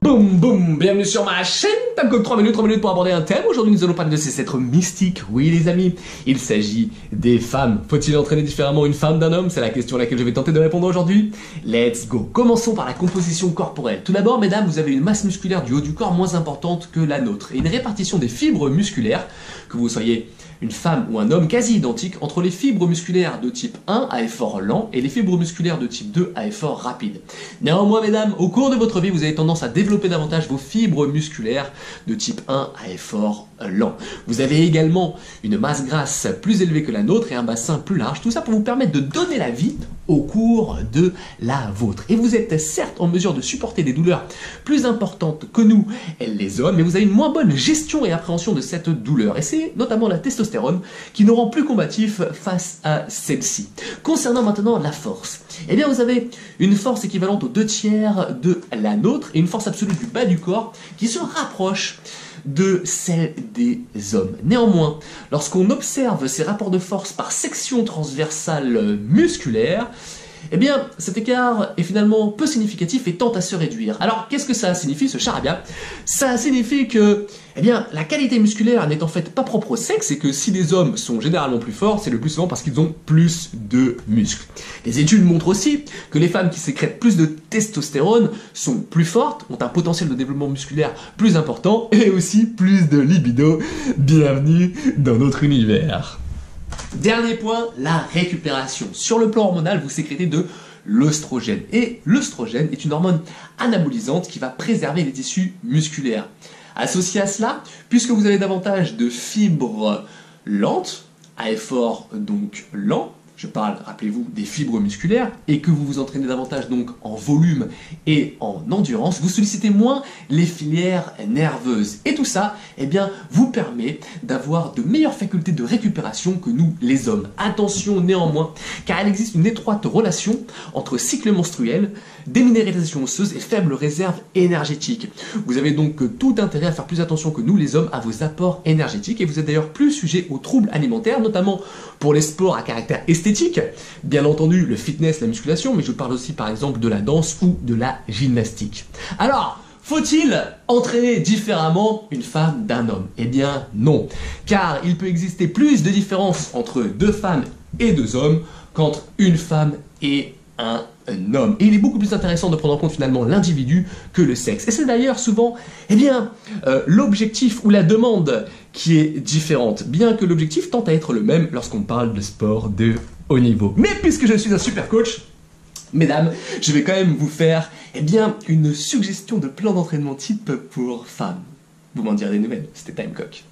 Boum boum, bienvenue sur ma chaîne Timecock 3 minutes pour aborder un thème. Aujourd'hui nous allons parler de ces êtres mystiques. Oui les amis, il s'agit des femmes. Faut-il entraîner différemment une femme d'un homme? C'est la question à laquelle je vais tenter de répondre aujourd'hui. Let's go. Commençons par la composition corporelle. Tout d'abord mesdames, vous avez une masse musculaire du haut du corps moins importante que la nôtre et une répartition des fibres musculaires, que vous soyez une femme ou un homme, quasi identique entre les fibres musculaires de type 1 à effort lent et les fibres musculaires de type 2 à effort rapide. Néanmoins mesdames, au cours de votre vie, vous avez tendance à développer davantage vos fibres musculaires de type 1 à effort lent. Vous avez également une masse grasse plus élevée que la nôtre et un bassin plus large, tout ça pour vous permettre de donner la vie au cours de la vôtre. Et vous êtes certes en mesure de supporter des douleurs plus importantes que nous, les hommes, mais vous avez une moins bonne gestion et appréhension de cette douleur. Et c'est notamment la testostérone qui nous rend plus combatifs face à celle-ci. Concernant maintenant la force, eh bien vous avez une force équivalente aux 2/3 de la nôtre et une force absolue du bas du corps qui se rapproche de celle des hommes. Néanmoins, lorsqu'on observe ces rapports de force par section transversale musculaire, eh bien, cet écart est finalement peu significatif et tend à se réduire. Alors, qu'est-ce que ça signifie, ce charabia? Ça signifie que, eh bien, la qualité musculaire n'est en fait pas propre au sexe et que si les hommes sont généralement plus forts, c'est le plus souvent parce qu'ils ont plus de muscles. Les études montrent aussi que les femmes qui sécrètent plus de testostérone sont plus fortes, ont un potentiel de développement musculaire plus important et aussi plus de libido. Bienvenue dans notre univers. Dernier point, la récupération. Sur le plan hormonal, vous sécrétez de l'œstrogène. Et l'œstrogène est une hormone anabolisante qui va préserver les tissus musculaires. Associé à cela, puisque vous avez davantage de fibres lentes, à effort donc lent, je parle, rappelez-vous, des fibres musculaires, et que vous vous entraînez davantage donc en volume et en endurance, vous sollicitez moins les filières nerveuses. Et tout ça, eh bien, vous permet d'avoir de meilleures facultés de récupération que nous, les hommes. Attention néanmoins, car il existe une étroite relation entre cycle menstruel, déminéralisation osseuse et faible réserve énergétique. Vous avez donc tout intérêt à faire plus attention que nous, les hommes, à vos apports énergétiques, et vous êtes d'ailleurs plus sujet aux troubles alimentaires, notamment pour les sports à caractère esthétique, bien entendu le fitness, la musculation, mais je parle aussi par exemple de la danse ou de la gymnastique. Alors, faut-il entraîner différemment une femme d'un homme? Eh bien non, car il peut exister plus de différences entre deux femmes et deux hommes qu'entre une femme et un homme. Et il est beaucoup plus intéressant de prendre en compte finalement l'individu que le sexe. Et c'est d'ailleurs souvent, eh bien, l'objectif ou la demande qui est différente, bien que l'objectif tente à être le même lorsqu'on parle de sport de haut niveau. Mais puisque je suis un super coach, mesdames, je vais quand même vous faire, eh bien, une suggestion de plan d'entraînement type pour femmes. Vous m'en direz des nouvelles, c'était Timecock.